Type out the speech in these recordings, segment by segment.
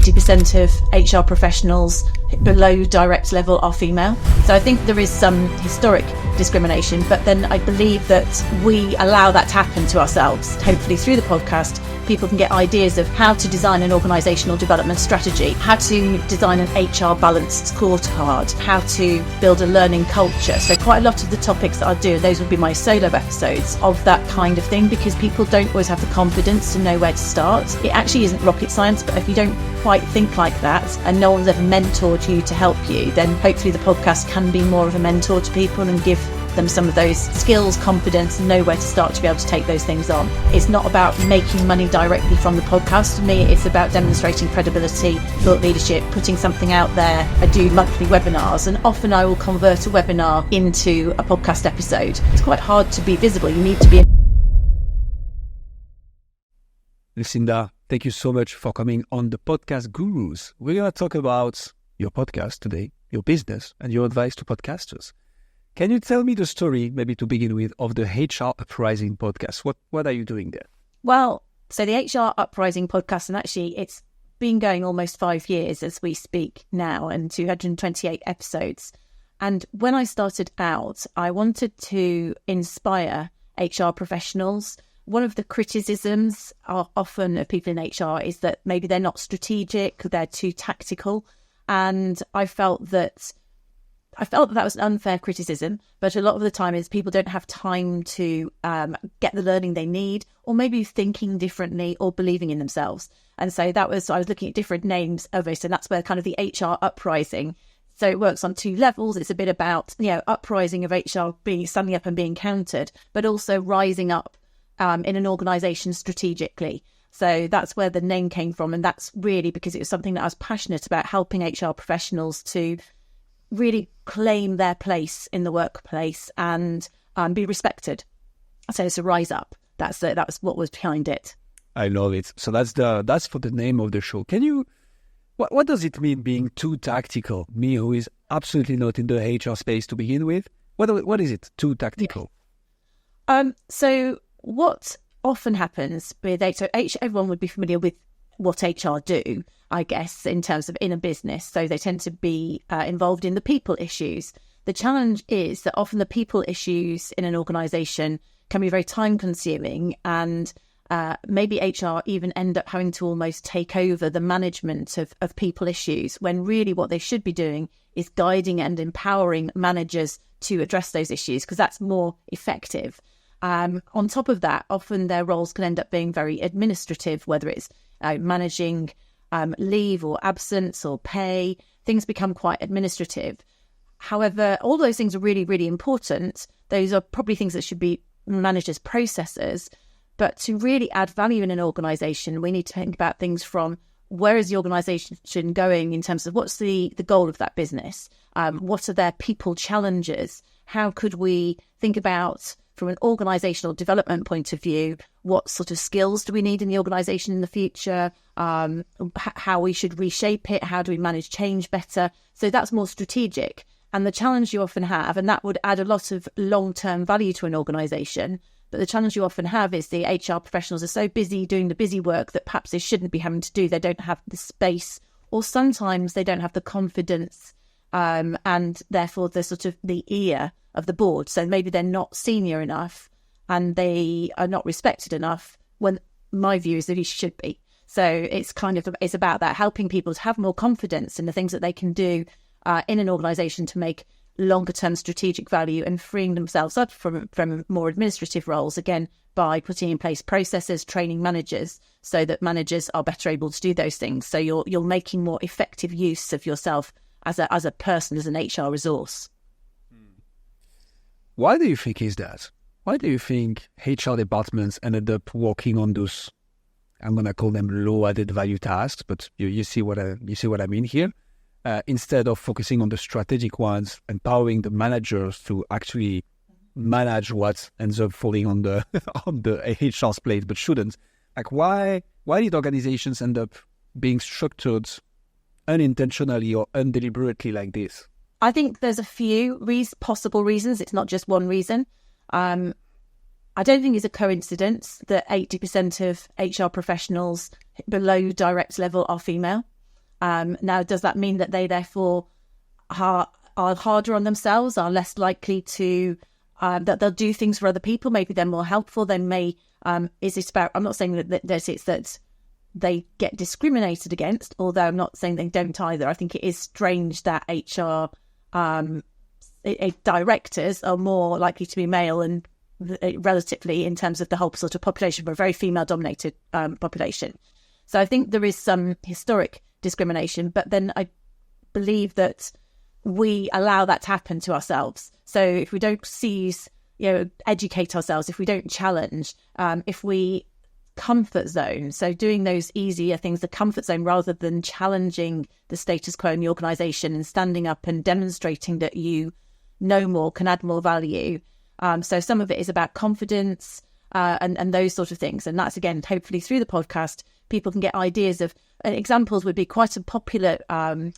80% of HR professionals below direct level are female. So I think there is some historic discrimination, but then I believe that we allow that to happen to ourselves. Hopefully through the podcast, people can get ideas of how to design an organisational development strategy, how to design an HR balanced scorecard, how to build a learning culture. So quite a lot of the topics that I do, those would be my solo episodes of that kind of thing, because people don't always have the confidence to know where to start. It actually isn't rocket science, but if you don't quite think like that and no one's ever mentored you to help you, then hopefully the podcast can be more of a mentor to people and give them some of those skills, confidence, and know where to start to be able to take those things on. It's not about making money directly from the podcast. For me, it's about demonstrating credibility, thought leadership, putting something out there. I do monthly webinars, and often I will convert a webinar into a podcast episode. It's quite hard to be visible. You need to be. Lucinda, thank you so much for coming on the Podcast Gurus. We're going to talk about your podcast today, your business, and your advice to podcasters. Can you tell me the story, maybe to begin with, of the HR Uprising Podcast? What are you doing there? Well, so the HR Uprising Podcast, and actually it's been going almost 5 years as we speak now, and 228 episodes. And when I started out, I wanted to inspire HR professionals. One of the criticisms often of people in HR is that maybe they're not strategic, they're too tactical. And I felt that was an unfair criticism, but a lot of the time is people don't have time to get the learning they need, or maybe thinking differently or believing in themselves. And so I was looking at different names of it, and that's where kind of the HR Uprising. So it works on 2 levels. It's a bit about, uprising of HR, standing up and being countered, but also rising up in an organisation strategically. So that's where the name came from. And that's really because it was something that I was passionate about, helping HR professionals to really claim their place in the workplace and be respected. So it's a rise up. That was what was behind it. I love it. So that's for the name of the show. Can you, what does it mean being too tactical? Me, who is absolutely not in the HR space to begin with, what is it, too tactical? Yeah. So what often happens with HR, everyone would be familiar with what HR do, I guess, in terms of in a business. So they tend to be involved in the people issues. The challenge is that often the people issues in an organisation can be very time consuming, and maybe HR even end up having to almost take over the management of people issues, when really what they should be doing is guiding and empowering managers to address those issues, because that's more effective. On top of that, often their roles can end up being very administrative, whether it's managing leave or absence or pay. Things become quite administrative. However, all those things are really, really important. Those are probably things that should be managed as processes. But to really add value in an organisation, we need to think about things from where is the organisation going in terms of what's the goal of that business? What are their people challenges? How could we think about, from an organisational development point of view, what sort of skills do we need in the organisation in the future? How we should reshape it? How do we manage change better? So that's more strategic. And the challenge you often have, and that would add a lot of long-term value to an organisation, but the challenge you often have is the HR professionals are so busy doing the busy work that perhaps they shouldn't be having to do. They don't have the space, or sometimes they don't have the confidence, and therefore the sort of the ear of the board. So maybe they're not senior enough and they are not respected enough, when my view is that he should be. So it's it's about that, helping people to have more confidence in the things that they can do in an organisation to make longer term strategic value, and freeing themselves up from more administrative roles, again, by putting in place processes, training managers so that managers are better able to do those things. So you're making more effective use of yourself as a person, as an HR resource. Why do you think is that? Why do you think HR departments ended up working on those, I'm going to call them low added value tasks, but you see what I mean here? Instead of focusing on the strategic ones, empowering the managers to actually manage what ends up falling on the on the HR's plate, but shouldn't. Like, why did organizations end up being structured unintentionally or undeliberately like this? I think there's a few possible reasons. It's not just one reason. I don't think it's a coincidence that 80% of HR professionals below direct level are female. Now, does that mean that they therefore are harder on themselves, are less likely to, that they'll do things for other people? Maybe they're more helpful. They may, is it about, I'm not saying that it's that they get discriminated against, although I'm not saying they don't either. I think it is strange that HR directors are more likely to be male and relatively in terms of the whole sort of population, but a very female-dominated population. So I think there is some historic discrimination, but then I believe that we allow that to happen to ourselves. So if we don't seize, educate ourselves, if we don't challenge, if we comfort zone, so doing those easier things, the comfort zone, rather than challenging the status quo in the organisation and standing up and demonstrating that you know more, can add more value. So some of it is about confidence and those sort of things. And that's, again, hopefully through the podcast, people can get ideas of examples. Would be quite a popular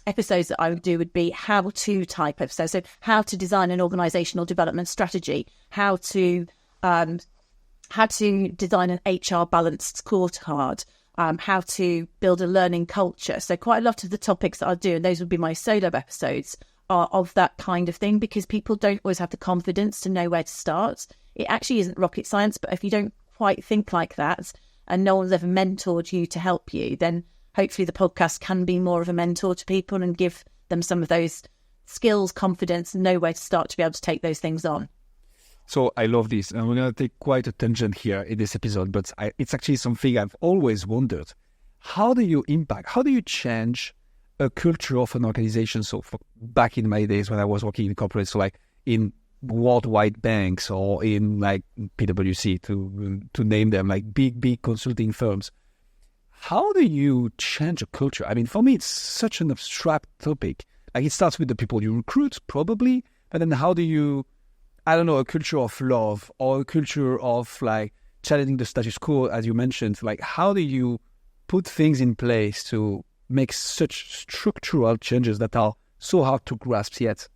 episodes that I would do would be how-to type episodes. So how to design an organisational development strategy, how to design an HR balanced scorecard, how to build a learning culture. So quite a lot of the topics that I'll do, and those would be my solo episodes, are of that kind of thing, because people don't always have the confidence to know where to start. It actually isn't rocket science, but if you don't quite think like that and no one's ever mentored you to help you, then hopefully the podcast can be more of a mentor to people and give them some of those skills, confidence, and know where to start to be able to take those things on. So I love this, and we're going to take quite a tangent here in this episode, but it's actually something I've always wondered. How do you change a culture of an organization? So back in my days when I was working in corporate, so like in worldwide banks or in like PwC, to name them, like big consulting firms, how do you change a culture? I mean, for me, it's such an abstract topic. Like, it starts with the people you recruit, probably, but then how do you, I don't know, a culture of love or a culture of like challenging the status quo, as you mentioned, like how do you put things in place to make such structural changes that are so hard to grasp yet?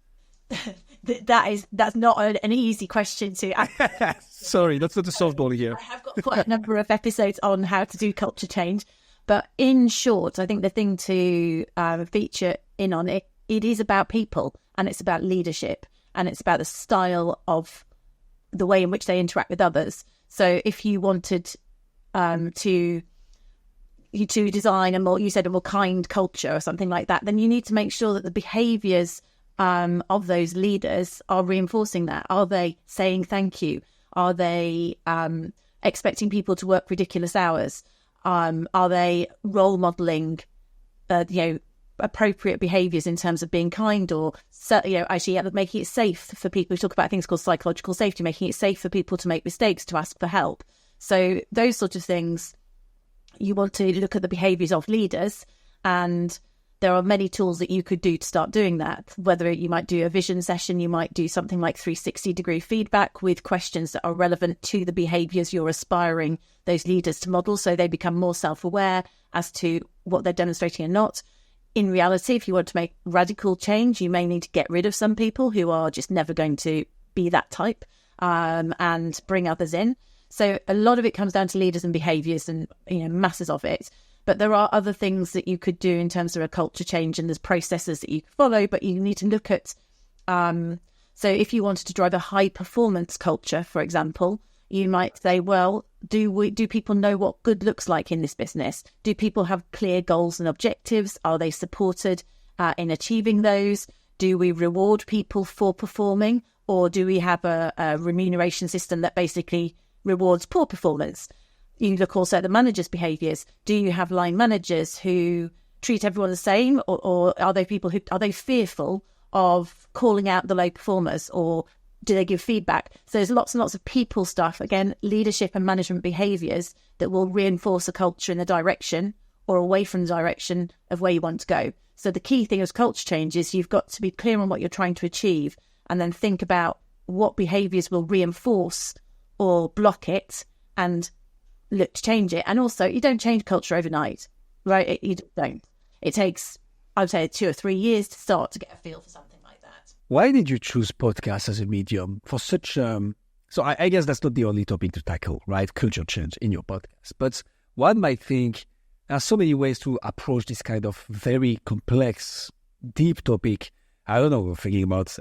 That's not an easy question to answer. Sorry, that's not a softball here. I have got quite a number of episodes on how to do culture change, but in short, I think the thing to feature in on it is about people, and it's about leadership, and it's about the style of the way in which they interact with others. So if you wanted to design a more kind culture or something like that, then you need to make sure that the behaviours of those leaders are reinforcing that. Are they saying thank you? Are they expecting people to work ridiculous hours? Are they role modelling, appropriate behaviours in terms of being kind, or actually making it safe for people? We talk about things called psychological safety, making it safe for people to make mistakes, to ask for help. So those sort of things, you want to look at the behaviours of leaders, and there are many tools that you could do to start doing that. Whether you might do a vision session, you might do something like 360-degree feedback with questions that are relevant to the behaviours you're aspiring those leaders to model, so they become more self-aware as to what they're demonstrating and not. In reality, if you want to make radical change, you may need to get rid of some people who are just never going to be that type, and bring others in. So a lot of it comes down to leaders and behaviours, and masses of it. But there are other things that you could do in terms of a culture change, and there's processes that you could follow, but you need to look at, so if you wanted to drive a high performance culture, for example, you might say, well, do people know what good looks like in this business? Do people have clear goals and objectives? Are they supported in achieving those? Do we reward people for performing, or do we have a remuneration system that basically rewards poor performance? You look also at the managers' behaviours. Do you have line managers who treat everyone the same, or are they people who are they fearful of calling out the low performers, or do they give feedback? So there's lots and lots of people stuff, again, leadership and management behaviours that will reinforce a culture in the direction or away from the direction of where you want to go. So the key thing as culture change is you've got to be clear on what you're trying to achieve, and then think about what behaviours will reinforce or block it, and look to change it. And also, you don't change culture overnight, right? You don't. It takes, I would say, 2 or 3 years to start to get a feel for something like that. Why did you choose podcasts as a medium for such... So I guess that's not the only topic to tackle, right? Culture change in your podcast. But one might think, There are so many ways to approach this kind of very complex, deep topic. I don't know, we're thinking about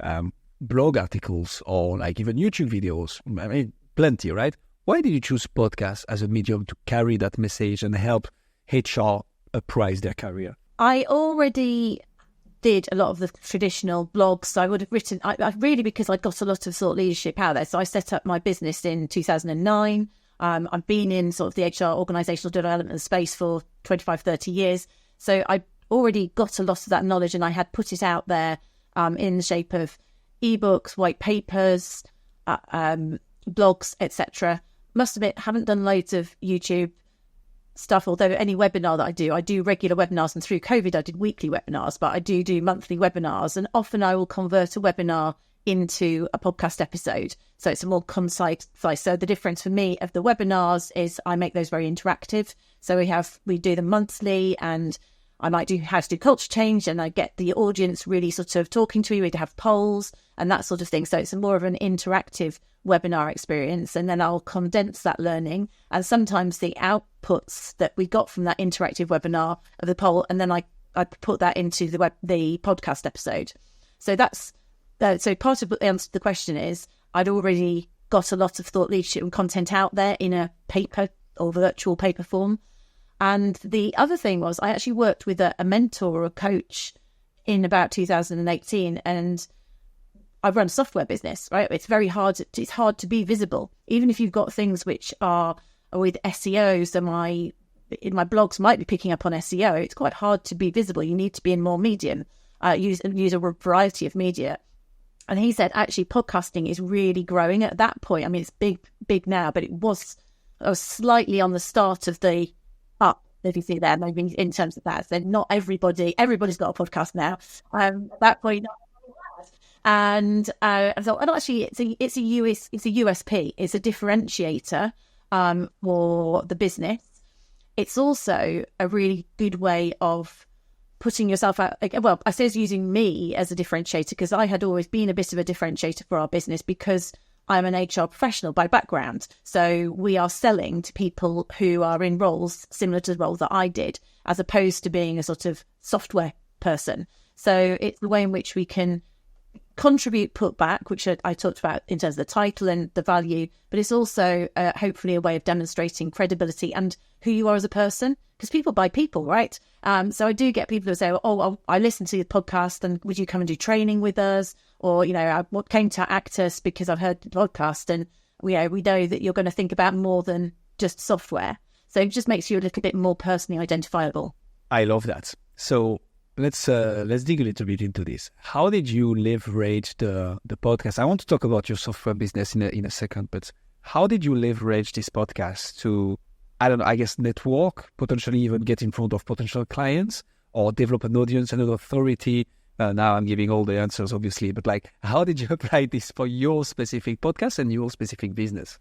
blog articles or like even YouTube videos. I mean, plenty, right? Why did you choose podcasts as a medium to carry that message and help HR uprise their career? I already did a lot of the traditional blogs. So I would have written, I really, because I got a lot of thought leadership out there. So I set up my business in 2009. I've been in sort of the HR organisational development space for 25, 30 years. So I already got a lot of that knowledge, and I had put it out there in the shape of ebooks, white papers, blogs, etc. Must admit, haven't done loads of YouTube stuff, although any webinar that I do regular webinars, and through COVID I did weekly webinars, but I do monthly webinars, and often I will convert a webinar into a podcast episode, so it's a more concise. So the difference for me of the webinars is I make those very interactive. So we do them monthly, and I might do how to do culture change, and I get the audience really sort of talking to me. We'd have polls and that sort of thing. So it's more of an interactive webinar experience, and then I'll condense that learning and sometimes the outputs that we got from that interactive webinar of the poll, and then I put that into the podcast episode. So that's so part of the answer to the question is I'd already got a lot of thought leadership and content out there in a paper or virtual paper form. And the other thing was I actually worked with a mentor or a coach in about 2018, and I run a software business, right? It's very hard. It's hard to be visible, even if you've got things which are with SEO. So my blogs might be picking up on SEO. It's quite hard to be visible. You need to be in more medium, use a variety of media. And he said, actually, podcasting is really growing at that point. I mean, it's big now, but it was slightly on the start of the up, if you see there, maybe in terms of that. So not everybody's got a podcast now. At that point, not and I thought, and actually, it's a USP. It's a differentiator for the business. It's also a really good way of putting yourself out. Well, I say using me as a differentiator, because I had always been a bit of a differentiator for our business because I'm an HR professional by background. So we are selling to people who are in roles similar to the role that I did, as opposed to being a sort of software person. So it's the way in which we can contribute, put back, which I talked about in terms of the title and the value, but it's also hopefully a way of demonstrating credibility and who you are as a person, because people buy people, right? So I do get people who say, oh, I listened to your podcast, and would you come and do training with us? Or, I came to Actus because I've heard the podcast, and we know that you're going to think about more than just software. So it just makes you a little bit more personally identifiable. I love that. So let's dig a little bit into this. How did you leverage the podcast? I want to talk about your software business in a second, but how did you leverage this podcast to, I don't know, I guess network, potentially even get in front of potential clients, or develop an audience and an authority? Now I'm giving all the answers, obviously, but like, how did you apply this for your specific podcast and your specific business?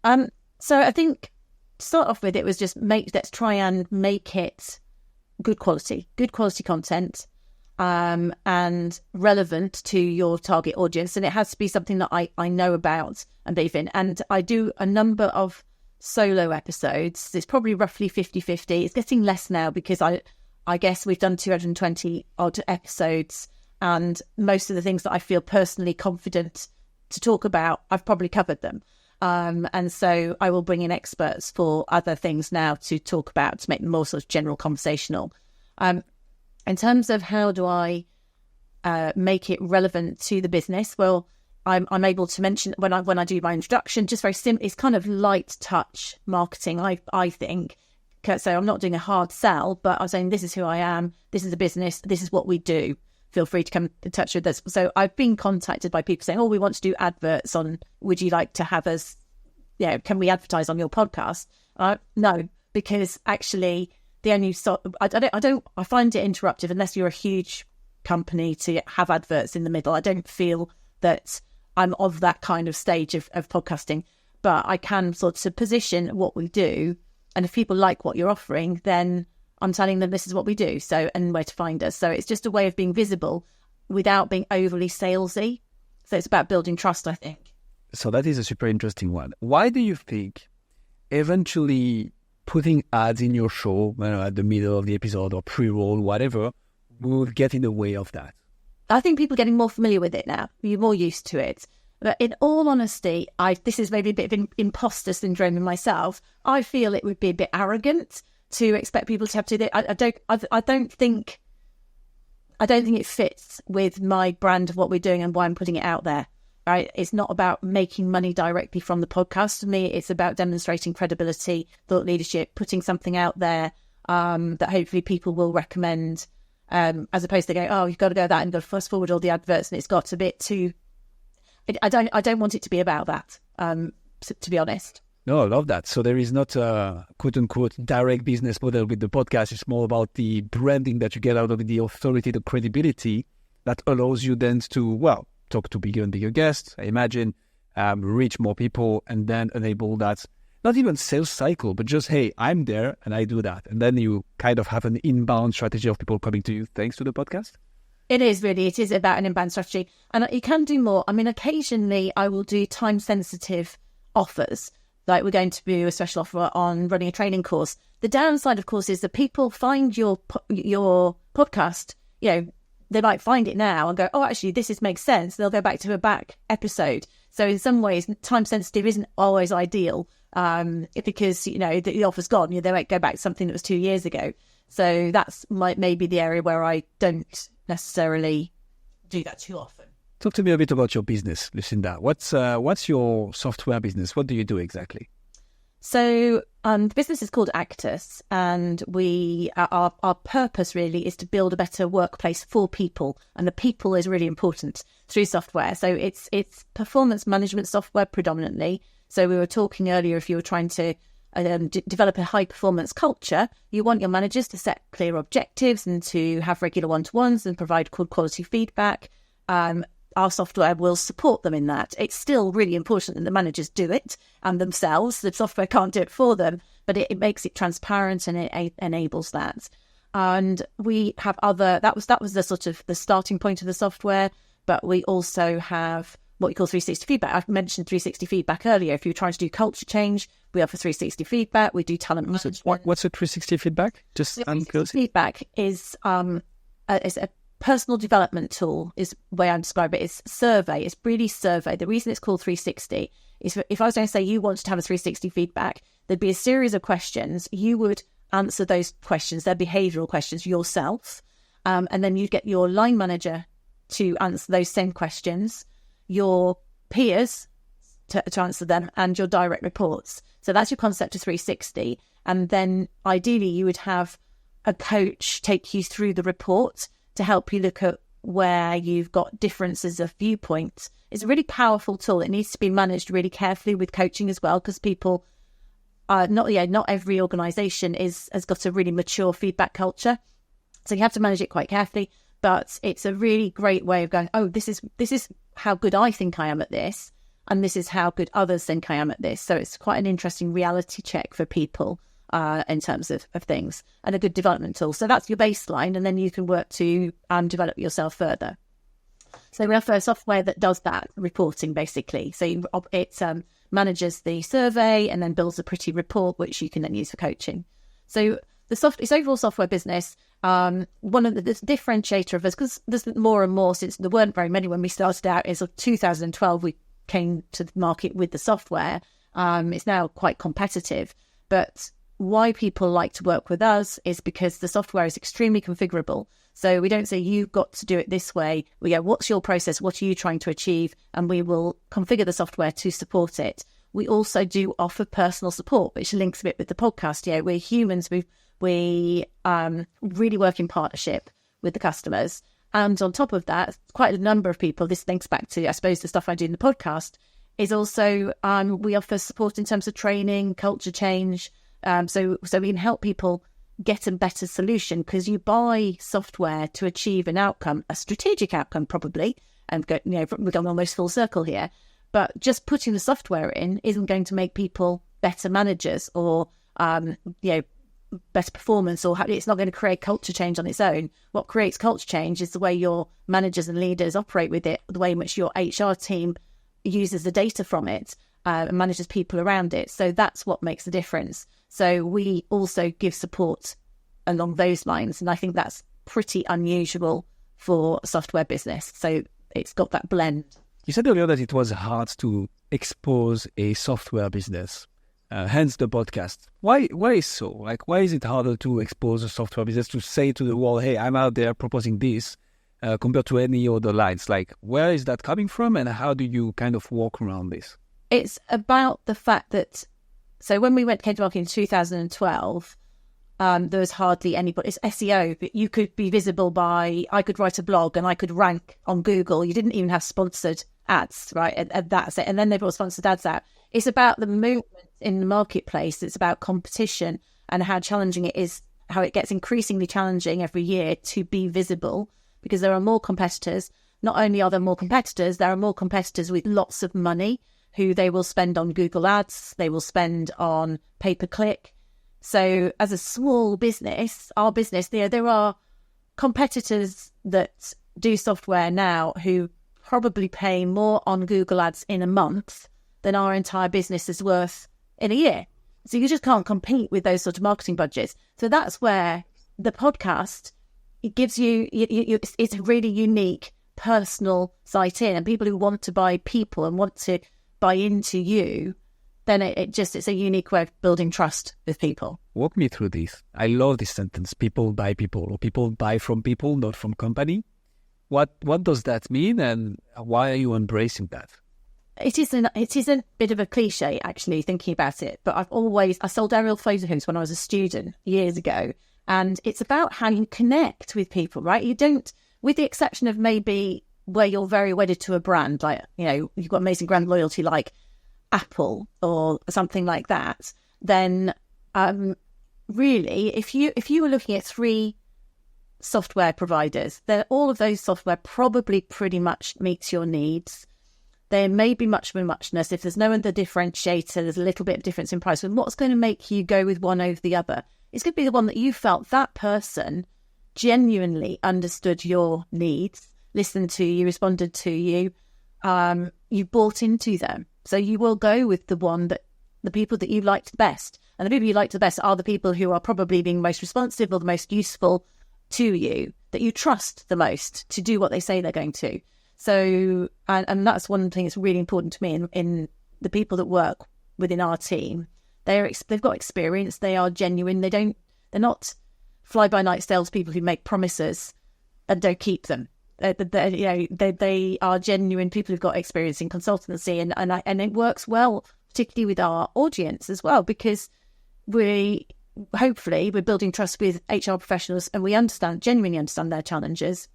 So I think to start off with, it was just let's try and make it good quality content, and relevant to your target audience. And it has to be something that I know about and believe in. And I do a number of solo episodes. It's probably roughly 50-50. It's getting less now because I guess we've done 220 odd episodes, and most of the things that I feel personally confident to talk about, I've probably covered them. And so I will bring in experts for other things now to talk about, to make them more sort of general conversational. In terms of how do I make it relevant to the business, well, I'm able to mention when I do my introduction, just very simple. It's kind of light touch marketing, I think. So I'm not doing a hard sell, but I'm saying this is who I am, this is a business, this is what we do. Feel free to come in touch with us. So I've been contacted by people saying, oh, we want to do adverts on, would you like to have us, can we advertise on your podcast? No, because actually the only, I find it interruptive unless you're a huge company to have adverts in the middle. I don't feel that I'm of that kind of stage of podcasting, but I can sort of position what we do. And if people like what you're offering, then I'm telling them this is what we do, so, and where to find us. So it's just a way of being visible without being overly salesy. So it's about building trust, I think. So that is a super interesting one. Why do you think eventually putting ads in your show at the middle of the episode or pre-roll, whatever, will get in the way of that? I think people are getting more familiar with it now. You're more used to it. But in all honesty, this is maybe a bit of imposter syndrome in myself. I feel it would be a bit arrogant to expect people to have to do that. I don't think it fits with my brand of what we're doing and why I'm putting it out there. Right? It's not about making money directly from the podcast. To me, it's about demonstrating credibility, thought leadership, putting something out there that hopefully people will recommend, as opposed to going, oh, you've got to go that and you've got to fast forward all the adverts, and it's got a bit too. I don't want it to be about that, to be honest. No, I love that. So there is not a quote-unquote direct business model with the podcast. It's more about the branding that you get out of it, the authority, the credibility that allows you then to, talk to bigger and bigger guests, I imagine, reach more people, and then enable that, not even sales cycle, but just, hey, I'm there and I do that. And then you kind of have an inbound strategy of people coming to you thanks to the podcast. It is about an inbound strategy. And you can do more. I mean, occasionally I will do time-sensitive offers. Like we're going to do a special offer on running a training course. The downside, of course, is that people find your podcast, they might find it now and go, oh, actually, this makes sense. They'll go back to a back episode. So in some ways, time-sensitive isn't always ideal because, the offer's gone. They might go back to something that was 2 years ago. So that's maybe the area where I don't necessarily do that too often. Talk to me a bit about your business, Lucinda. What's your software business? What do you do exactly? So the business is called Actus, and our purpose really is to build a better workplace for people, and the people is really important through software. So it's performance management software predominantly. So we were talking earlier, if you were trying to develop a high performance culture, you want your managers to set clear objectives and to have regular one-to-ones and provide good quality feedback. Our software will support them in that. It's still really important that the managers do it and themselves. The software can't do it for them, but it makes it transparent and it enables that. And we have that was the sort of the starting point of the software, but we also have what we call 360 feedback. I've mentioned 360 feedback earlier. If you're trying to do culture change, we offer 360 feedback. We do talent management. What's a 360 feedback? Just 360 feedback is a personal development tool, is the way I describe it. It's survey. It's really survey. The reason it's called 360 is if I was going to say you wanted to have a 360 feedback, there'd be a series of questions. You would answer those questions. They're behavioural questions yourself. And then you'd get your line manager to answer those same questions, your peers to answer them, and your direct reports. So that's your concept of 360. And then ideally you would have a coach take you through the report to help you look at where you've got differences of viewpoints. It's a really powerful tool. It needs to be managed really carefully with coaching as well, because people not every organisation has got a really mature feedback culture. So you have to manage it quite carefully. But it's a really great way of going, oh, this is how good I think I am at this, and this is how good others think I am at this. So it's quite an interesting reality check for people in terms of things, and a good development tool. So that's your baseline, and then you can work to develop yourself further. So we offer software that does that reporting, basically. So it manages the survey and then builds a pretty report, which you can then use for coaching. So it's overall software business. One of the differentiator of us, because there's more and more, since there weren't very many when we started out, is 2012 we came to the market with the software. It's now quite competitive, but why people like to work with us is because the software is extremely configurable. So we don't say you've got to do it this way. We go, what's your process? What are you trying to achieve? And we will configure the software to support it. We also do offer personal support, which links a bit with the podcast. Yeah, we're humans. We really work in partnership with the customers. And on top of that, quite a number of people, this links back to, I suppose, the stuff I do in the podcast, is also we offer support in terms of training, culture change. So we can help people get a better solution, because you buy software to achieve an outcome, a strategic outcome probably, and we're going almost full circle here. But just putting the software in isn't going to make people better managers or better performance, or it's not going to create culture change on its own. What creates culture change is the way your managers and leaders operate with it, the way in which your HR team uses the data from it and manages people around it. So that's what makes the difference. So we also give support along those lines. And I think that's pretty unusual for a software business. So it's got that blend. You said earlier that it was hard to expose a software business, hence the podcast. Why is so? Like, why is it harder to expose a software business, to say to the world, hey, I'm out there proposing this, compared to any other lines? Like, where is that coming from, and how do you kind of walk around this? It's about the fact that, so when we came to market in 2012, there was hardly anybody. It's SEO, but you could be visible I could write a blog and I could rank on Google. You didn't even have sponsored ads, right? And that's it. And then they brought sponsored ads out. It's about the movement in the marketplace. It's about competition and how challenging it is, how it gets increasingly challenging every year to be visible, because there are more competitors. Not only are there more competitors, there are more competitors with lots of money who they will spend on Google ads, they will spend on pay-per-click. So as a small business, our business, there are competitors that do software now who probably pay more on Google ads in a month than our entire business is worth in a year. So you just can't compete with those sort of marketing budgets. So that's where the podcast, it gives you, it's a really unique personal site in, and people who want to buy people and want to buy into you, then it's a unique way of building trust with people. Walk me through this. I love this sentence, people buy people, or people buy from people, not from company. What does that mean, and why are you embracing that? It is a bit of a cliche, actually, thinking about it. But I sold aerial photos when I was a student years ago. And it's about how you connect with people, right? You don't, with the exception of maybe where you're very wedded to a brand, like, you've got amazing brand loyalty like Apple or something like that, then really, if you were looking at 3 software providers, then all of those software probably pretty much meets your needs. There may be much of a muchness. If there's no other differentiator, there's a little bit of difference in price. And what's going to make you go with one over the other? It's going to be the one that you felt that person genuinely understood your needs, listened to you, responded to you, you bought into them. So you will go with the people that you liked best. And the people you liked the best are the people who are probably being most responsive or the most useful to you, that you trust the most to do what they say they're going to. So, and that's one thing that's really important to me in the people that work within our team. They've got experience. They are genuine. They're not fly-by-night salespeople who make promises and don't keep them. They are genuine people who've got experience in consultancy, and it works well, particularly with our audience as well, because we're building trust with HR professionals, and we genuinely understand their challenges,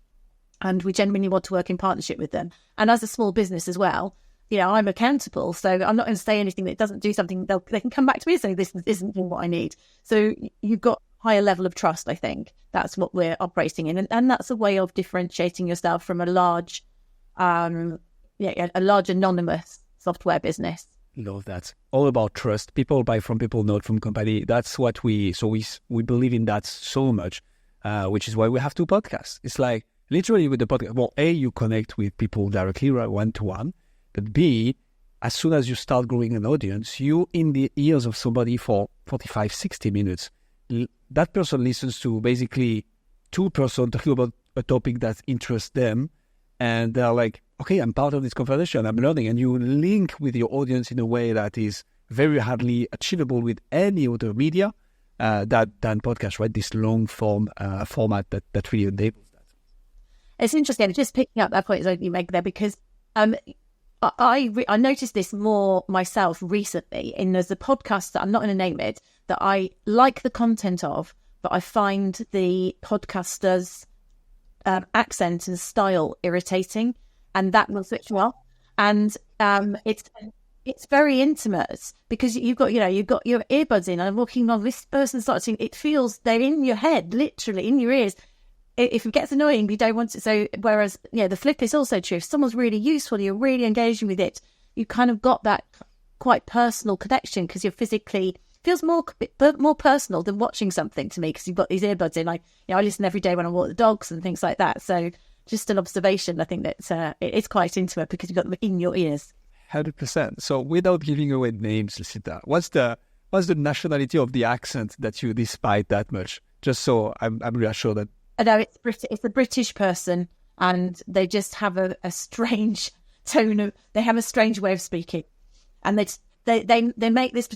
and we genuinely want to work in partnership with them. And as a small business as well, I'm accountable, so I'm not going to say anything that doesn't do something. They can come back to me and say, this isn't what I need. So you've got higher level of trust, I think. That's what we're operating in. And that's a way of differentiating yourself from a large anonymous software business. Love that. All about trust. People buy from people, not from company. That's what we believe in that so much, which is why we have 2 podcasts. It's like literally with the podcast, well, A, you connect with people directly, right, one-to-one. But B, as soon as you start growing an audience, you in the ears of somebody for 45, 60 minutes. That person listens to basically 2 persons talking about a topic that interests them. And they're like, okay, I'm part of this conversation, I'm learning. And you link with your audience in a way that is very hardly achievable with any other media than podcast, right? This long form format that really enables that. It's interesting, just picking up that point that you make there, because I noticed this more myself recently. There's a podcast that I'm not going to name it, that I like the content of, but I find the podcaster's accent and style irritating, and that will switch well. And it's very intimate, because you've got your earbuds in, and I'm walking on, this person starts singing. It feels they're in your head, literally in your ears. If it gets annoying, you don't want it. So whereas, the flip is also true. If someone's really useful, you're really engaging with it, you kind of got that quite personal connection, because you're physically, feels more personal than watching something to me, because you've got these earbuds in. I listen every day when I walk the dogs and things like that. So just an observation, I think that it's quite intimate because you've got them in your ears. 100%. So without giving away names, Lucinda, what's the what's the nationality of the accent that you despise that much? Just so I'm reassured that. No, it's a British person, and they just have a strange tone of. They have a strange way of speaking, and they make this.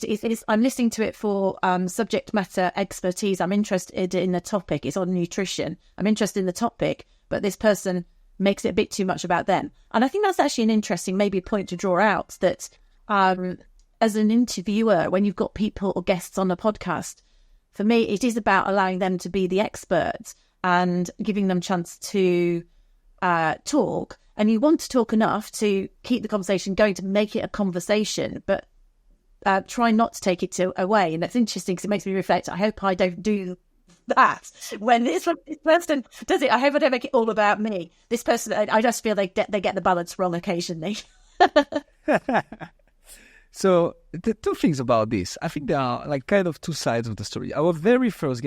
I'm listening to it for subject matter expertise. I'm interested in the topic. It's on nutrition. I'm interested in the topic, but this person makes it a bit too much about them. And I think that's actually an interesting, maybe point to draw out, that as an interviewer, when you've got people or guests on a podcast, for me, it is about allowing them to be the experts and giving them a chance to talk. And you want to talk enough to keep the conversation going, to make it a conversation, but try not to take it away. And that's interesting because it makes me reflect. I hope I don't do that when this person does it. I hope I don't make it all about me. This person, I just feel they get the balance wrong occasionally. So the two things about this, I think there are like kind of two sides of the story. Our very first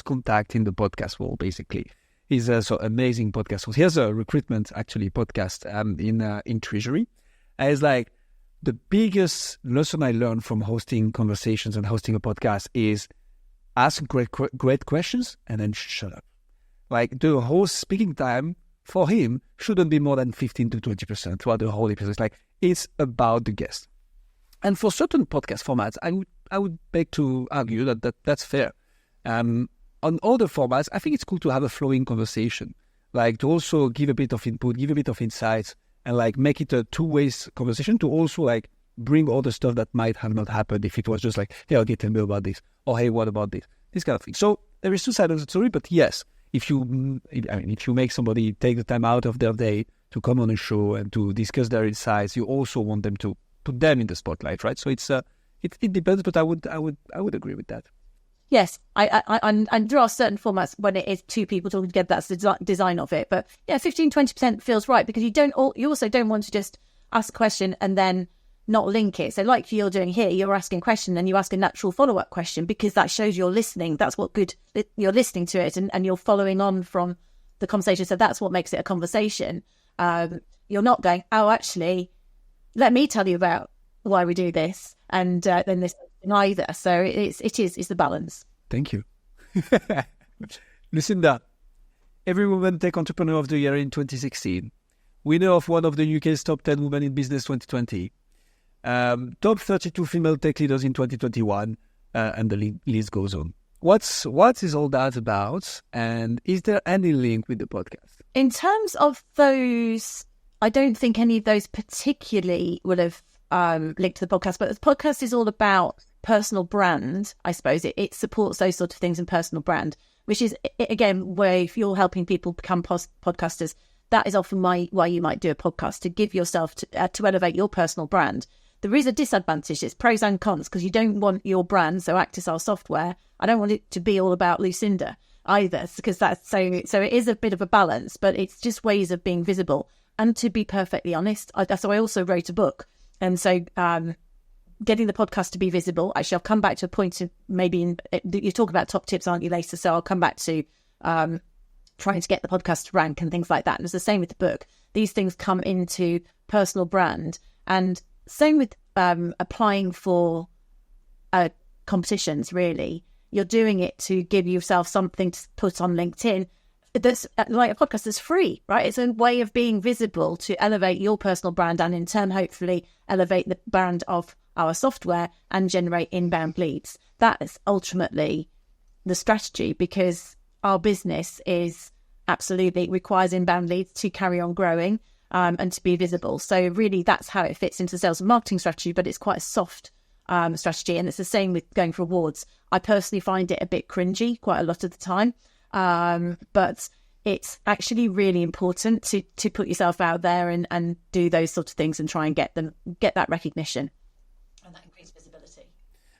contact in the podcast world, basically, is a amazing podcast. Here's a recruitment actually podcast in Treasury. And it's like the biggest lesson I learned from hosting conversations and hosting a podcast is ask great questions and then shut up. Like the host speaking time for him shouldn't be more than 15 to 20% throughout the whole episode. It's like it's about the guest. And for certain podcast formats, I would beg to argue that's fair. On other formats, I think it's cool to have a flowing conversation, like to also give a bit of input, give a bit of insights, and like make it a two-way conversation to also like bring all the stuff that might have not happened if it was just like, hey, okay, tell me about this, or hey, what about this kind of thing. So there is two sides of the story, but yes, if you make somebody take the time out of their day to come on a show and to discuss their insights, you also want them to put them in the spotlight, right? So it depends, but I would agree with that. Yes, and there are certain formats when it is two people talking together, that's the design of it. But yeah, 15-20% feels right, because you also don't want to just ask a question and then not link it. So like you're doing here, you're asking a question and you ask a natural follow-up question, because that shows you're listening. That's what good, you're listening to it and you're following on from the conversation. So that's what makes it a conversation. You're not going, oh, actually, let me tell you about why we do this, and then this neither. So it's the balance. Thank you. Lucinda, every woman tech entrepreneur of the year in 2016, winner of one of the UK's top 10 women in business 2020, top 32 female tech leaders in 2021, and the list goes on. What is all that about, and is there any link with the podcast? In terms of those, I don't think any of those particularly would have linked to the podcast, but the podcast is all about personal brand. I suppose it supports those sort of things in personal brand, which is, again, where if you're helping people become podcasters, that is often why you might do a podcast, to give yourself to elevate your personal brand. There is a disadvantage. It's pros and cons, because you don't want your brand, so Actus, our software, I don't want it to be all about Lucinda either, because that's so it is a bit of a balance, but it's just ways of being visible. And to be perfectly honest, so I also wrote a book. And so getting the podcast to be visible, actually, I'll come back to a point of maybe you talk about top tips, aren't you, later? So I'll come back to trying to get the podcast to rank and things like that. And it's the same with the book. These things come into personal brand. And same with applying for competitions, really. You're doing it to give yourself something to put on LinkedIn. That's like a podcast is free, right? It's a way of being visible to elevate your personal brand, and in turn, hopefully elevate the brand of our software and generate inbound leads. That is ultimately the strategy, because our business absolutely requires inbound leads to carry on growing and to be visible. So really, that's how it fits into the sales and marketing strategy, but it's quite a soft strategy. And it's the same with going for awards. I personally find it a bit cringy quite a lot of the time. But it's actually really important to put yourself out there and do those sort of things and try and get that recognition, and that increased visibility.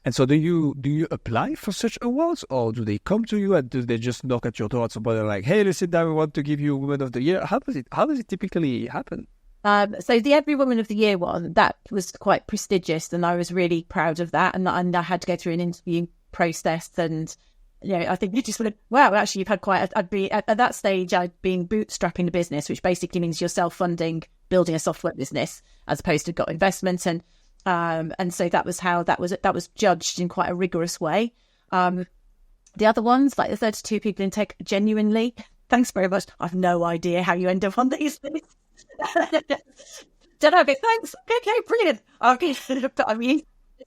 And so do you apply for such awards, or do they come to you, and do they just knock at your door at somebody like, hey, Lucinda, we want to give you Woman of the Year? How does it typically happen? So the Every Woman of the Year one, that was quite prestigious, and I was really proud of that, and I had to go through an interview process, and I think you just went, wow, actually, you've had quite. I'd be at that stage. I'd been bootstrapping the business, which basically means you're self-funding, building a software business, as opposed to got investment. And And so that was how that was judged in quite a rigorous way. The other ones, like the 32 people in tech, genuinely, thanks very much. I've no idea how you end up on these things. Don't know, but thanks. Okay, brilliant. Okay, but I mean,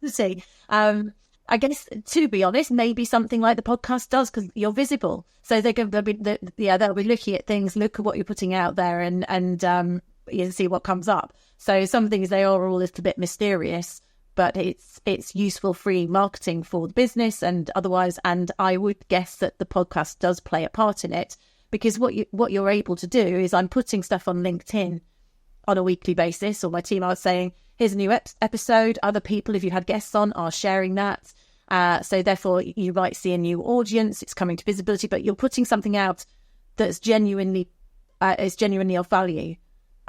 see, I guess, to be honest, maybe something like the podcast does, because you're visible. So they'll be looking at things, look at what you're putting out there, and you see what comes up. So some things, they are all a little bit mysterious, but it's useful free marketing for the business and otherwise. And I would guess that the podcast does play a part in it, because what you're able to do is, I'm putting stuff on LinkedIn on a weekly basis, or my team are saying, here's a new episode. Other people, if you had guests on, are sharing that. So therefore, you might see a new audience. It's coming to visibility, but you're putting something out that's genuinely of value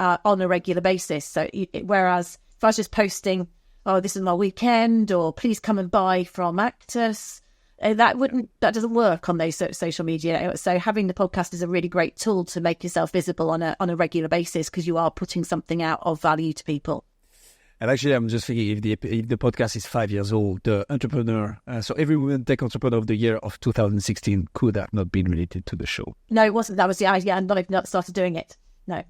on a regular basis. So whereas if I was just posting, oh, this is my weekend, or please come and buy from Actus, that doesn't work on those social media. So having the podcast is a really great tool to make yourself visible on a regular basis, because you are putting something out of value to people. And actually, I'm just thinking, if the podcast is 5 years old, the entrepreneur, so every Women Tech Entrepreneur of the Year of 2016 could have not been related to the show. No, it wasn't. That was the idea. And not started doing it. No,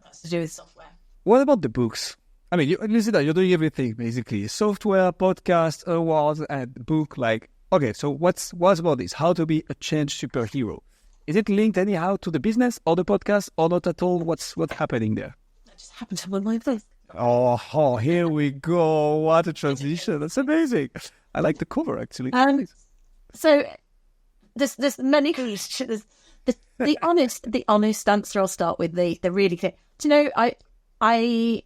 that's to do with software. What about the books? I mean, Lucinda, you're doing everything, basically. Software, podcast, awards, and book. Like, okay, so what's about this? How to be a change superhero? Is it linked anyhow to the business or the podcast, or not at all? What's happening there? That just happened to one of my things. Oh, here we go. What a transition. That's amazing. I like the cover, actually. So there's many questions. The honest answer, I'll start with the really clear. Do you know, I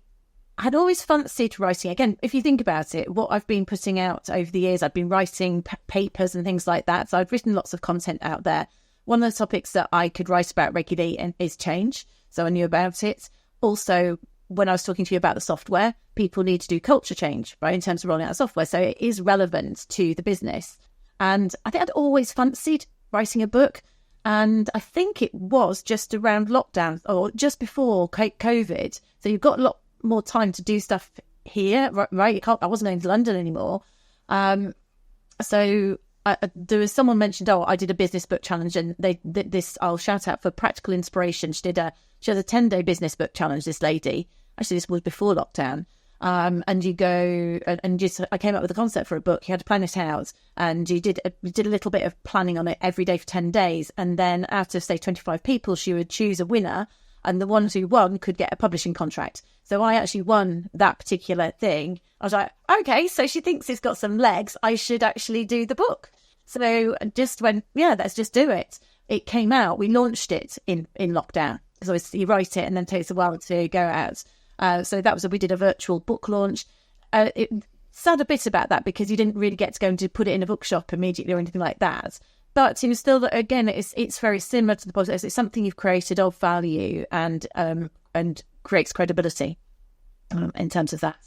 had always fancied writing. Again, if you think about it, what I've been putting out over the years, I've been writing papers and things like that. So I've written lots of content out there. One of the topics that I could write about regularly is change. So I knew about it. Also, when I was talking to you about the software, people need to do culture change, right, in terms of rolling out software. So it is relevant to the business. And I think I'd always fancied writing a book. And I think it was just around lockdown, or just before COVID. So you've got a lot more time to do stuff here, right? I wasn't going to London anymore. So there was someone mentioned, I did a business book challenge, and I'll shout out for practical inspiration. She has a 10-day business book challenge, this lady. Actually, this was before lockdown. And you go and I came up with a concept for a book. You had to plan it out, and you did a little bit of planning on it every day for 10 days. And then out of, say, 25 people, she would choose a winner, and the ones who won could get a publishing contract. So I actually won that particular thing. I was like, okay, so she thinks it's got some legs. I should actually do the book. So I just went, yeah, let's just do it. It came out. We launched it in lockdown, because obviously you write it and then it takes a while to go out. So we did a virtual book launch. It sad a bit about that, because you didn't really get to go and to put it in a bookshop immediately or anything like that. But it was still, again, it's very similar to the podcast. It's something you've created of value and creates credibility in terms of that.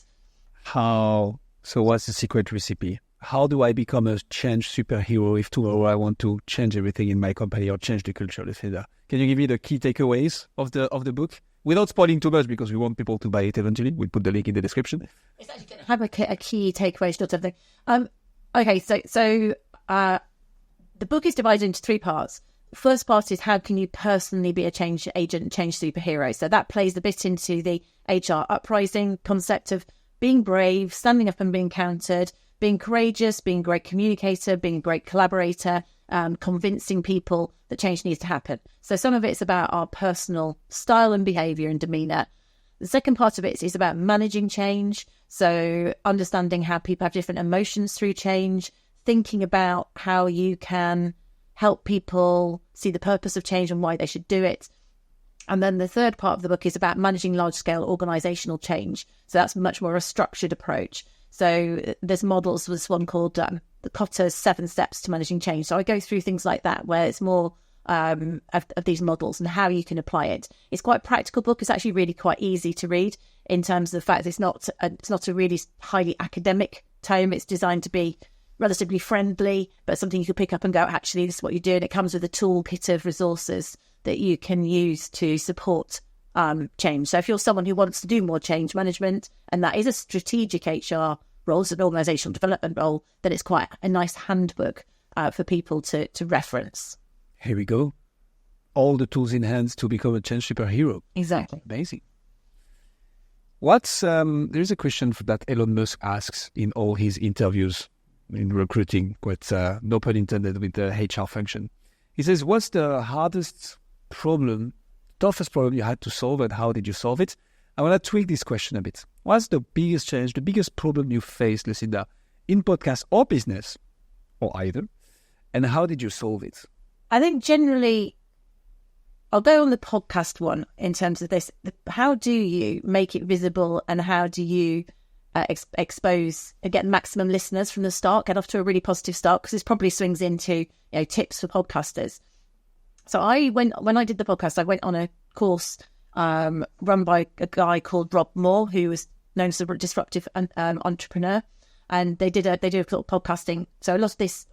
So what's the secret recipe? How do I become a change superhero if tomorrow I want to change everything in my company or change the culture, Lucinda? Can you give me the key takeaways of the book? Without spoiling too much, because we want people to buy it eventually. We'll put the link in the description. It's actually going to have a key takeaway sort of thing. Okay, so the book is divided into 3 parts. The first part is, how can you personally be a change agent, change superhero? So that plays a bit into the HR Uprising concept of being brave, standing up and being counted, being courageous, being a great communicator, being a great collaborator, convincing people that change needs to happen. So some of it's about our personal style and behaviour and demeanour. The second part of it is about managing change. So understanding how people have different emotions through change, thinking about how you can help people see the purpose of change and why they should do it. And then the third part of the book is about managing large-scale organisational change. So that's much more a structured approach. So there's models, there's one called the Kotter's 7 Steps to Managing Change. So I go through things like that, where it's more of these models and how you can apply it. It's quite a practical book. It's actually really quite easy to read, in terms of the fact it's not a really highly academic tome. It's designed to be relatively friendly, but something you can pick up and go, actually, this is what you do. And it comes with a toolkit of resources that you can use to support change. So if you're someone who wants to do more change management, and that is a strategic HR role, it's an organisational development role, then it's quite a nice handbook for people to reference. Here we go. All the tools in hand to become a change superhero. Exactly. Amazing. There's a question that Elon Musk asks in all his interviews in recruiting, quite no pun intended, with the HR function. He says, what's the toughest problem you had to solve, and how did you solve it? I want to tweak this question a bit. What's the biggest challenge, the biggest problem you faced, Lucinda, in podcast or business, or either, and how did you solve it? I think generally, I'll go on the podcast one in terms of this. How do you make it visible, and how do you expose and get maximum listeners from the start, get off to a really positive start? Because this probably swings into tips for podcasters. So when I did the podcast, I went on a course run by a guy called Rob Moore, who was known as a disruptive entrepreneur, and they do a sort of podcasting. So a lot of this,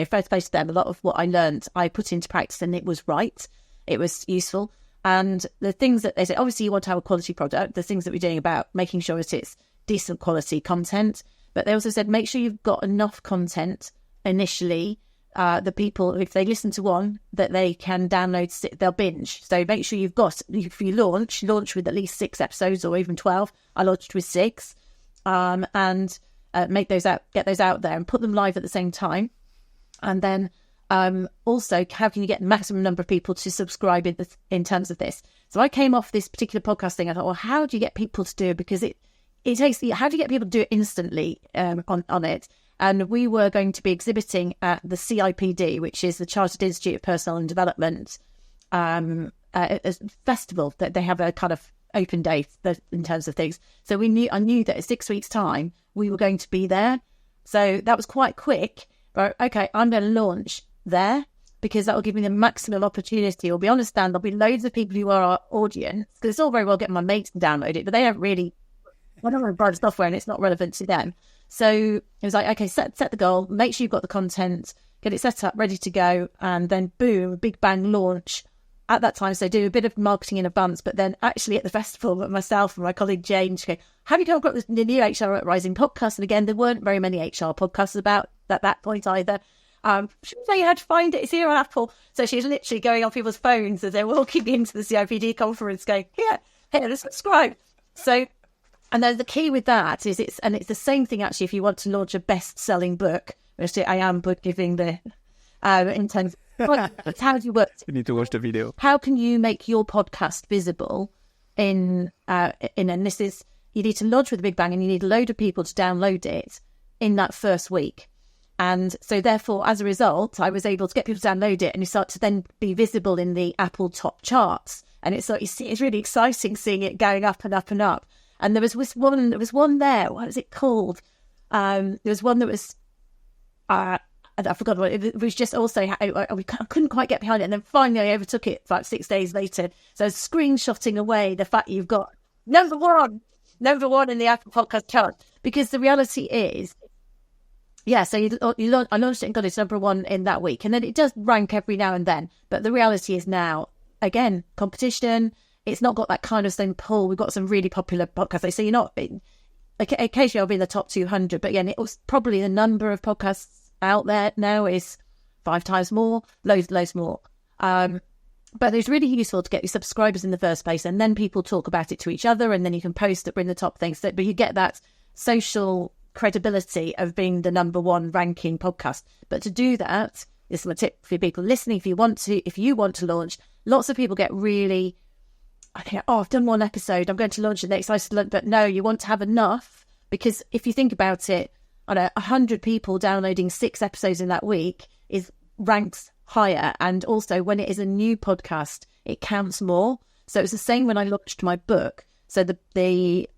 first place to them, a lot of what I learned, I put into practice, and it was right. It was useful. And the things that they say, obviously you want to have a quality product, the things that we're doing about making sure that it's decent quality content. But they also said, make sure you've got enough content initially. The people, if they listen to one, that they can download, they'll binge. So make sure you've got, if you launch with at least 6 episodes or even 12. I launched with 6. And get those out there and put them live at the same time. And then also, how can you get the maximum number of people to subscribe in terms of this? So I came off this particular podcast thing. I thought, well, how do you get people to do it? Because it takes, how do you get people to do it instantly on it? And we were going to be exhibiting at the CIPD, which is the Chartered Institute of Personnel and Development a festival that they have a kind of open day in terms of things. So I knew that in 6 weeks' time we were going to be there. So that was quite quick. But okay, I'm going to launch there because that will give me the maximum opportunity. Or be honest, Dan, there'll be loads of people who are our audience, because it's all very well getting my mates to download it, but they don't really, I don't want to buy the software and it's not relevant to them. So it was like, okay, set the goal, make sure you've got the content, get it set up, ready to go, and then boom, big bang launch at that time. So do a bit of marketing in advance, but then actually at the festival, myself and my colleague Jane, she go, have you come across the new HR Uprising podcast? And again, there weren't very many HR podcasts about at that point either. She was saying you had to find it. It's here on Apple. So she's literally going on people's phones as they're walking into the CIPD conference going, here, subscribe. So, and then the key with that is it's the same thing actually if you want to launch a best-selling book, which I am book giving the in terms of it's how do you work? You need to watch the video. How can you make your podcast visible and this is, you need to launch with a big bang and you need a load of people to download it in that first week. And so therefore, as a result, I was able to get people to download it and you start to then be visible in the Apple top charts. And it's really exciting seeing it going up and up and up. And there was one there. What was it called? There was one that was, I forgot what it was. Just also, I couldn't quite get behind it. And then finally I overtook it about 6 days later. So screenshotting away the fact you've got number one in the Apple podcast chart. Because the reality is, yeah, so I launched it and got it to number 1 in that week. And then it does rank every now and then. But the reality is now, again, competition. It's not got that kind of same pull. We've got some really popular podcasts. So you're not, occasionally I'll be in the top 200. But again, it was probably the number of podcasts out there now is 5 times more, loads more. But it's really useful to get your subscribers in the first place. And then people talk about it to each other. And then you can post it in the top things. But you get that social credibility of being the number 1 ranking podcast. But to do that, this is my tip for people listening. If you want to launch, lots of people get really, I think, I've done 1 episode, I'm going to launch it next. But no, you want to have enough, because if you think about it, 100 people downloading 6 episodes in that week ranks higher. And also when it is a new podcast, it counts more. So it's the same when I launched my book. So the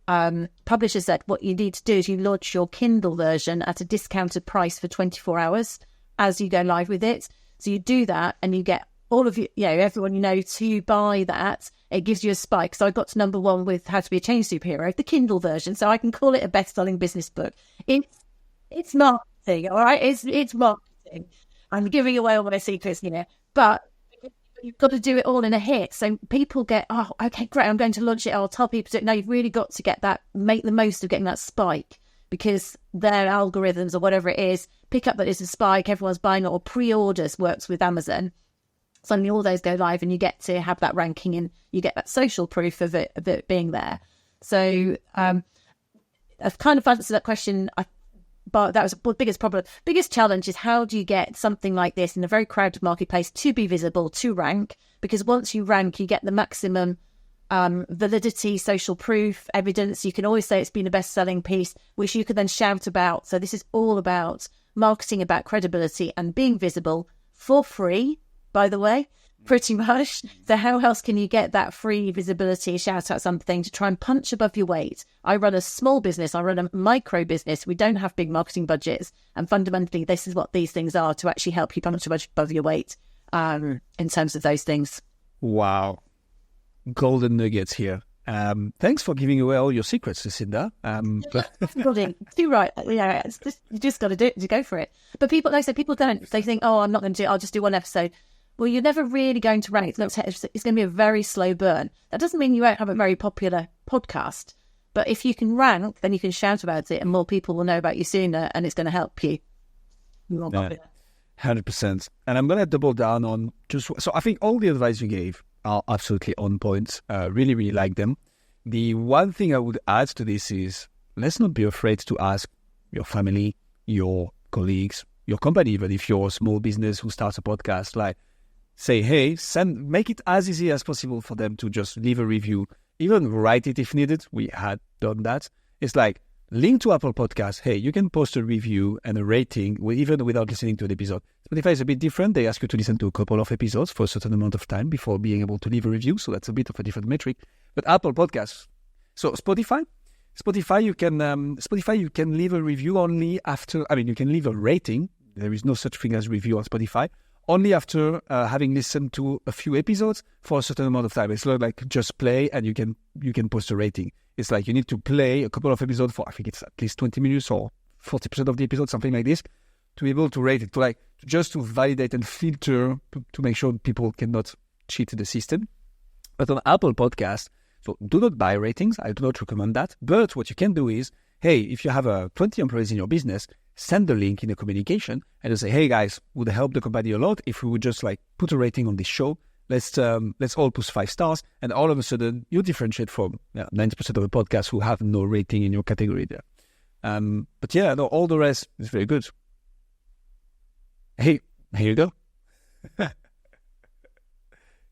publisher said, what you need to do is you launch your Kindle version at a discounted price for 24 hours as you go live with it. So you do that and you get all of you, everyone you know to buy that. It gives you a spike. So I got to number 1 with How to Be a Change Superhero, the Kindle version. So I can call it a best-selling business book. It's marketing, all right? It's marketing. I'm giving away all my secrets, but You've got to do it all in a hit. So people get, oh, okay, great, I'm going to launch it. I'll tell people to do it. No, you've really got to get that, make the most of getting that spike, because their algorithms or whatever it is, pick up that it's a spike, everyone's buying it, or pre-orders works with Amazon. Suddenly all those go live and you get to have that ranking and you get that social proof of it being there. So I've kind of answered that question. But that was the biggest problem. Biggest challenge is, how do you get something like this in a very crowded marketplace to be visible, to rank? Because once you rank, you get the maximum validity, social proof, evidence. You can always say it's been a best-selling piece, which you can then shout about. So this is all about marketing, about credibility and being visible for free, by the way, pretty much. So how else can you get that free visibility, shout out something to try and punch above your weight? I run a small business. I run a micro business. We don't have big marketing budgets. And fundamentally, this is what these things are, to actually help you punch above your weight in terms of those things. Wow. Golden nuggets here. Thanks for giving away all your secrets, Lucinda. Too right. Yeah, it's just, you just got to do it, to go for it. But people, like I said, people don't. They think, oh, I'm not going to do it. I'll just do one episode. Well, you're never really going to rank. It's going to be a very slow burn. That doesn't mean you won't have a very popular podcast. But if you can rank, then you can shout about it and more people will know about you sooner, and it's going to help you. You want popular. 100%. And I'm going to double down on so I think all the advice you gave are absolutely on point. Really, really like them. The one thing I would add to this is, let's not be afraid to ask your family, your colleagues, your company, even if you're a small business who starts a podcast, like, say, hey, make it as easy as possible for them to just leave a review, even write it if needed. We had done that. It's like, link to Apple Podcasts. Hey, you can post a review and a rating even without listening to an episode. Spotify is a bit different. They ask you to listen to a couple of episodes for a certain amount of time before being able to leave a review. So that's a bit of a different metric. But Apple Podcasts. So Spotify, you can leave a review only after, you can leave a rating. There is no such thing as review on Spotify. Only after having listened to a few episodes for a certain amount of time. It's not like just play and you can post a rating. It's like you need to play a couple of episodes for, I think it's at least 20 minutes or 40% of the episode, something like this, to be able to rate it, to validate and filter to make sure people cannot cheat the system. But on Apple Podcasts, so do not buy ratings. I do not recommend that. But what you can do is, hey, if you have 20 employees in your business, send the link in a communication and just say, hey guys, would help the company a lot if we would just put a rating on this show. Let's all push 5 stars, and all of a sudden you differentiate from 90% of the podcasts who have no rating in your category there. But yeah, no, all the rest is very good. Hey, here you go.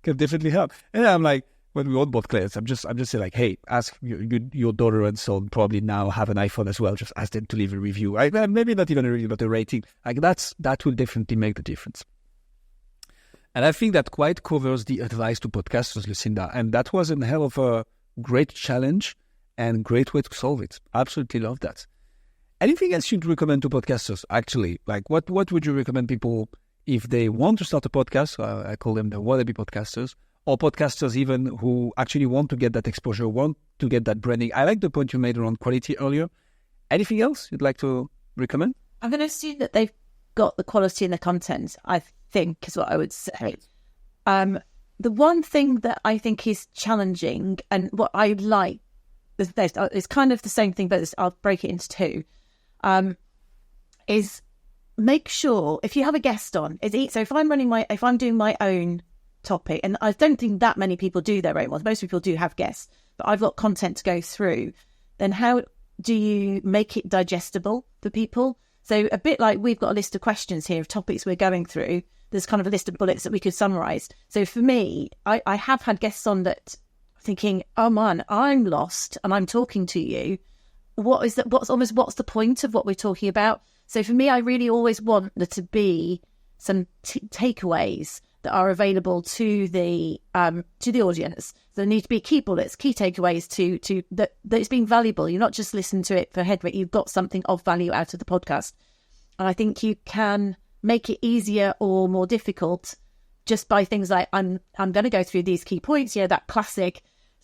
Can definitely help. And I'm like, when we onboard clients, I'm just saying like, hey, ask your daughter and son probably now have an iPhone as well. Just ask them to leave a review. Maybe not even a review, but a rating. That will definitely make the difference. And I think that quite covers the advice to podcasters, Lucinda. And that was a hell of a great challenge and great way to solve it. Absolutely love that. Anything else you'd recommend to podcasters, actually? Like, what would you recommend people if they want to start a podcast? I call them the wannabe podcasters, or podcasters even who actually want to get that exposure, want to get that branding. I like the point you made around quality earlier. Anything else you'd like to recommend? I'm going to assume that they've got the quality in the content, I think, is what I would say. The one thing that I think is challenging, and what I like, it's kind of the same thing, but I'll break it into two, is make sure if you have a guest on, so if I'm doing my own topic, and I don't think that many people do their own ones, most people do have guests, but I've got content to go through, then how do you make it digestible for people? So a bit like we've got a list of questions here of topics we're going through, there's kind of a list of bullets that we could summarize. So for me, I have had guests on that thinking, oh man, I'm lost and I'm talking to you. What's the point of what we're talking about? So for me, I really always want there to be some takeaways that are available to the audience. So there need to be key bullets, key takeaways to that it's being valuable. You're not just listening to it for headway. You've got something of value out of the podcast. And I think you can make it easier or more difficult just by things like, I'm going to go through these key points. Yeah, that classic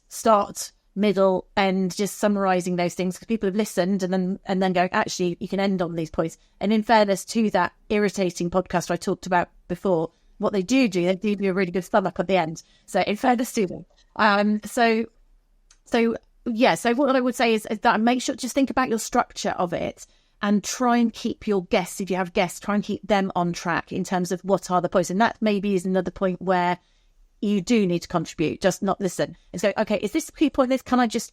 start, middle, end, just summarising those things because people have listened and then going, actually, you can end on these points. And in fairness to that irritating podcast I talked about before, what they do a really good stomach at the end. So in fairness to them. So what I would say is that make sure, just think about your structure of it and try and keep your guests, if you have guests, try and keep them on track in terms of what are the points. And that maybe is another point where you do need to contribute, just not listen. And so, okay, is this the key point? Can I just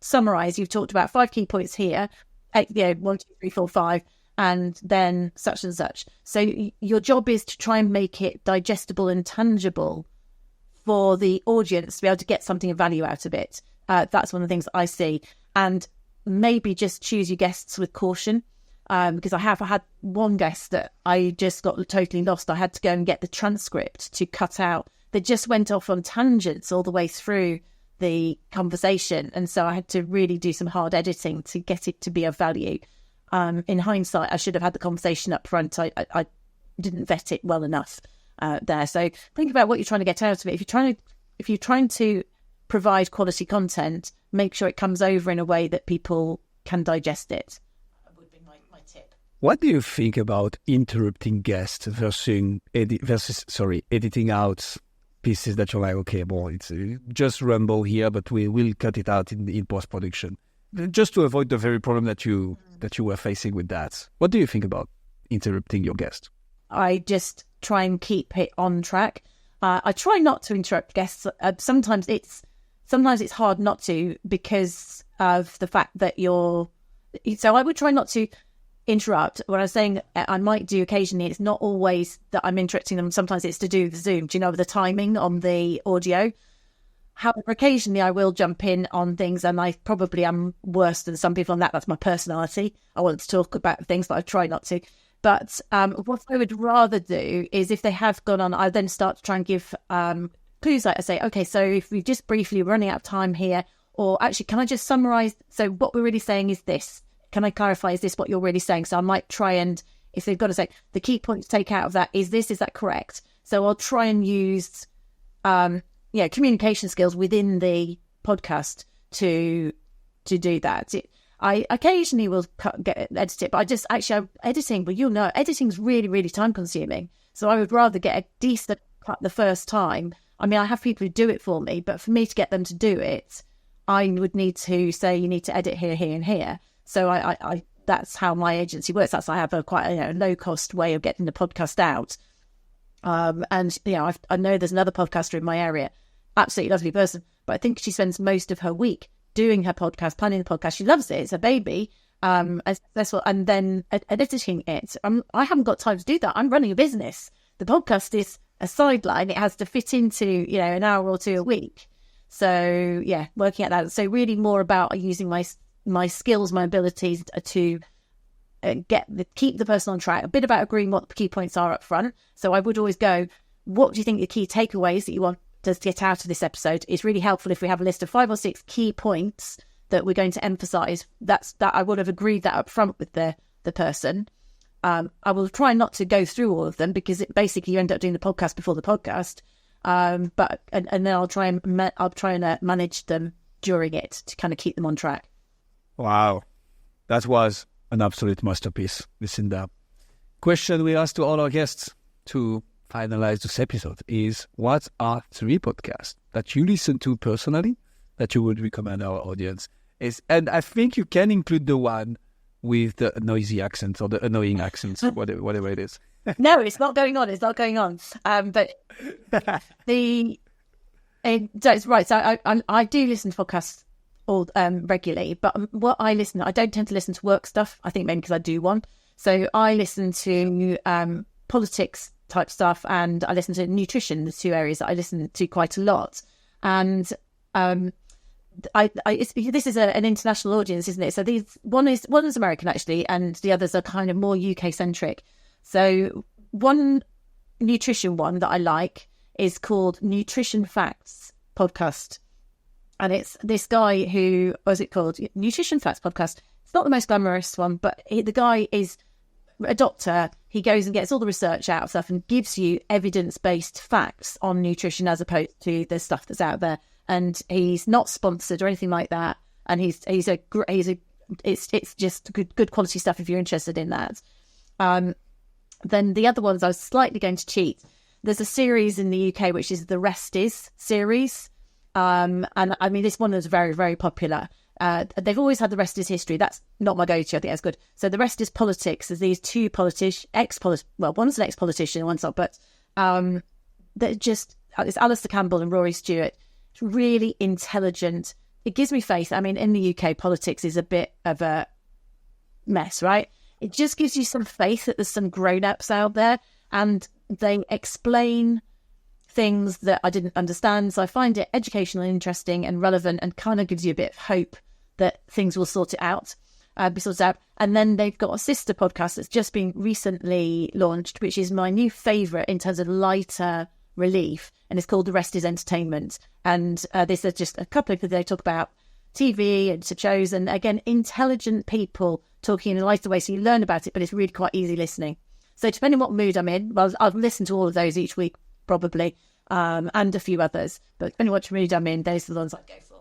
summarize? You've talked about 5 key points here, 1, 2, 3, 4, 5, and then such and such. So your job is to try and make it digestible and tangible for the audience to be able to get something of value out of it. That's one of the things I see. And maybe just choose your guests with caution, because I had one guest that I just got totally lost. I had to go and get the transcript to cut out. They just went off on tangents all the way through the conversation. And so I had to really do some hard editing to get it to be of value. In hindsight, I should have had the conversation up front. I didn't vet it well enough there. So think about what you're trying to get out of it. If you're trying to provide quality content, make sure it comes over in a way that people can digest it. That would be my tip. What do you think about interrupting guests versus editing out pieces that you're like, okay, well, it's just rumble here, but we will cut it out in post-production, just to avoid the very problem that you were facing with that? What do you think about interrupting your guest? I just try and keep it on track. I try not to interrupt guests. Sometimes it's hard not to because of the fact that so I would try not to interrupt. When I was saying I might do occasionally, it's not always that I'm interrupting them. Sometimes it's to do with the Zoom, the timing on the audio. However, occasionally I will jump in on things, and I probably am worse than some people on that. That's my personality. I want to talk about things, but I try not to. But what I would rather do is, if they have gone on, I then start to try and give clues. Like I say, okay, so if we just briefly running out of time here, or actually, can I just summarize? So what we're really saying is this. Can I clarify? Is this what you're really saying? So I might try and, if they've got to say, the key point to take out of that is this, is that correct? So I'll try and use communication skills within the podcast to do that. I occasionally will edit it, but editing, well, editing's really, really time consuming. So I would rather get a decent cut the first time. I mean, I have people who do it for me, but for me to get them to do it, I would need to say, you need to edit here, here, and here. So I that's how my agency works. I have a quite a low cost way of getting the podcast out. I know there's another podcaster in my area, absolutely lovely person, but I think she spends most of her week doing her podcast, planning the podcast. She loves it. It's a baby, as successful, and then editing it. I haven't got time to do that. I'm running a business. The podcast is a sideline. It has to fit into, an hour or two a week. So yeah, working at that. So really more about using my skills, my abilities to keep the person on track. A bit about agreeing what the key points are up front. So I would always go, what do you think the key takeaways that you want to get out of this episode? Is really helpful if we have a list of 5 or 6 key points that we're going to emphasize. That I would have agreed that up front with the person. I will try not to go through all of them, because basically you end up doing the podcast before the podcast. But then I'll try and manage them during it to kind of keep them on track. Wow, that was an absolute masterpiece, Lucinda. Question we asked to all our guests to finalize this episode is, what are 3 podcasts that you listen to personally that you would recommend our audience? And I think you can include the one with the noisy accent or the annoying accents, whatever it is. No, it's not going on. But it's right. So I do listen to podcasts regularly, but I don't tend to listen to work stuff. I think maybe because I do one. So I listen to politics type stuff, and I listen to nutrition, the 2 areas that I listen to quite a lot. And this is an international audience, isn't it? So one is American actually, and the others are kind of more UK centric. So one nutrition one that I like is called Nutrition Facts Podcast. And it's this guy who, what is it called? Nutrition Facts Podcast. It's not the most glamorous one, but the guy is a doctor. He goes and gets all the research out of stuff and gives you evidence-based facts on nutrition as opposed to the stuff that's out there. And he's not sponsored or anything like that. And it's just good quality stuff if you're interested in that. Then the other ones, I was slightly going to cheat. There's a series in the UK which is the Rest Is series, and I mean this one is very, very popular. They've always had the Rest Is history. That's not my go-to. I think that's good. So the Rest Is politics. There's these two one's an ex-politician, one's not, but they're just, it's Alistair Campbell and Rory Stewart. It's really intelligent. It gives me faith. I mean, in the UK, politics is a bit of a mess, right? It just gives you some faith that there's some grown-ups out there, and they explain things that I didn't understand. So I find it educational and interesting and relevant, and kind of gives you a bit of hope that things will be sorted out. And then they've got a sister podcast that's just been recently launched, which is my new favourite in terms of lighter relief, and it's called The Rest Is Entertainment. And this is just a couple of, they talk about TV and shows, and again, intelligent people talking in a lighter way, so you learn about it, but it's really quite easy listening. So depending what mood I'm in, well, I've listened to all of those each week probably, and a few others, but depending what mood I'm in, those are the ones I go for.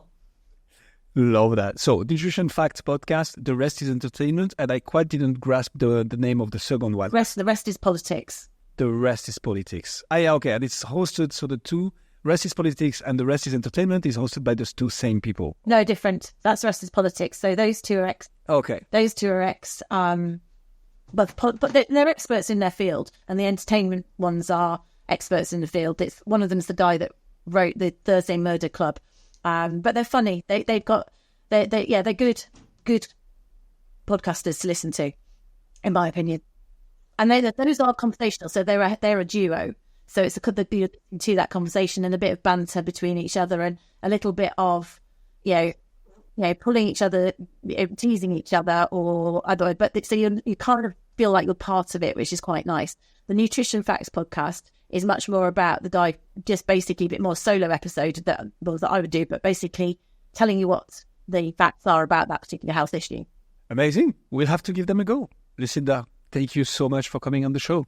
Love that. So, Nutrition Facts Podcast, The Rest Is Entertainment, and I quite didn't grasp the name of the second one. The Rest Is Politics. The Rest Is Politics. Okay, and it's hosted, so the two, Rest Is Politics and The Rest Is Entertainment, is hosted by those two same people. No, different. That's Rest Is Politics. So those two are ex. Okay. Those two are ex. But they're experts in their field, and the entertainment ones are experts in the field. It's one of them's the guy that wrote the Thursday Murder Club. But they're funny. They're good podcasters to listen to, in my opinion. And those are conversational, so they're a duo. So it's to that conversation and a bit of banter between each other, and a little bit of pulling each other, teasing each other, or I don't know. But so you kind of feel like you're part of it, which is quite nice. The Nutrition Facts Podcast is much more about the guy, just basically a bit more solo episode that I would do, but basically telling you what the facts are about that particular health issue. Amazing. We'll have to give them a go. Lucinda, thank you so much for coming on the show.